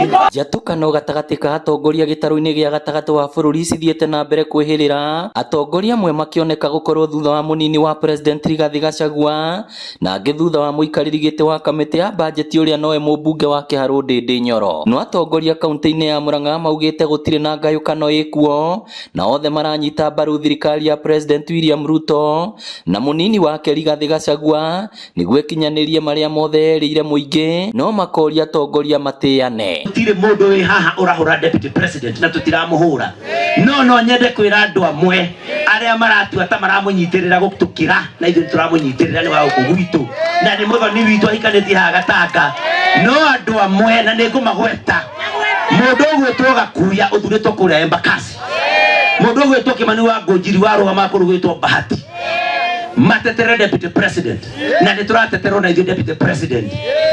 Njatũkano gatagatĩ ka atongoria gĩtarũ-inĩ gĩa gatagatĩ wa bũrũri cithiĩte na mbere kwĩhĩrĩra, atongoria amwe makĩoneka gũkorwo thutha wa mũnini wa president Rigathĩ Gachagua na angĩ thutha wa mũikarĩri gĩtĩ wa kamĩtĩ ya bajeti ũrĩa nowe mũmbunge wa Kĩharũ Ndĩndĩ Nyoro. No atongoria kaunti-inĩ ya Mũrang'a maugĩte gũtirĩ na ngayũkano ĩkuo na othe maranyita mbaru thirikari ya president William Ruto na mũnini wake Rigathĩ Gachagua nĩguo ĩkinyanĩrie marĩa mothe erĩire mũingĩ, no makoria atongoria matĩane. Tire mũndũ wĩ haha ũrahũra deputy president na tũtiramũhũra. No nyende kwĩra andũ amwe arĩa maratua ta maramũnyitĩrĩra gũtũkĩra na ithuĩ tũramũnyitĩrĩra nĩ wa gũkũ gwitũ na nĩ mũthoni witũ ahikanĩtie haha Gatanga. No andũ amwe na nĩ ngũmagweta mũndũ ũgwĩtwo Gakuya ũthurĩtwo kũrĩa Embakasi, mũndũ ũgwĩtwo Kimani wa Ngũnjiri wa Rũgama kũrũgĩtwo Bahati matetere deputy president na nĩ tũrateterwo na ithuĩ deputy president.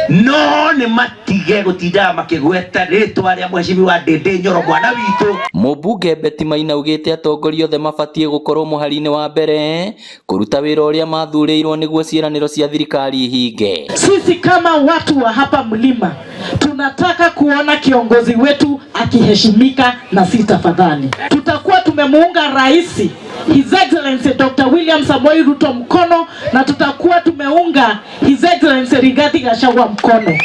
No nĩ matige gũtinda makĩgweta rĩtwa rĩa mheshimiwa Ndĩndĩ Nyoro mwana witũ. Mũmbunge Betty Maina augĩte atongoria othe mabatiĩ gũkorwo mũhari-inĩ wa mbere kũruta wĩra ũrĩa mathurĩirwo nĩguo ciĩranĩro cia thirikari ihinge. Sisi kama watu wa hapa mlima tunataka kuona kiongozi wetu akiheshimika na si tafadhali. Tutakuwa tumemuunga rais His Excellency Dr. William Samoei Ruto mkono na tutakuwa tumeunga His Excellency Rigathĩ Gachagua mkono.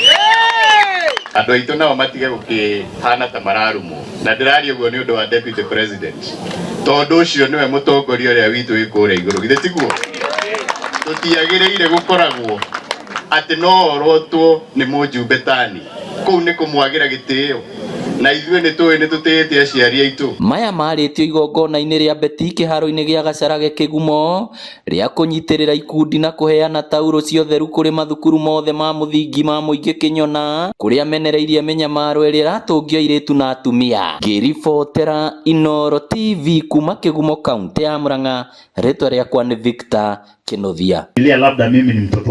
Andũ aitũ nao matige gũkĩhana ta mararumo na ndĩraria ũguo nĩ ũndũ wa deputy president, tondũ ũcio nĩwe mũtongoria ũrĩa witũ wĩ kũrĩa igũrũ, githĩ tiguo? Tũtiagĩrĩire gũkoragwo atĩ no orotwo nĩ mũjumbe tani kũu nĩ kũmwagĩra gĩtĩo na ithuĩ nĩ tũĩ nĩ tũtĩĩte aciari aitũ. Maya marĩtio igongona-inĩ rĩa Betty kĩharo-inĩ gĩa Gacarage kĩgumo rĩa kũnyitĩrĩra ikundi na kũheana tauro cia ũtheru kũrĩ mathukuru mothe ma mũthingi ma mũingĩ Kĩnyona, kũrĩa menereirie mĩnyamaro ĩrĩa ĩratũngio airĩtu na atumia. Ngĩribotera Inooro TV kuma Kĩgumo kaunti ya Mũrang'a, rĩtwa rĩakwa nĩ Victor Kĩnuthia. Labda mimi ni mtoto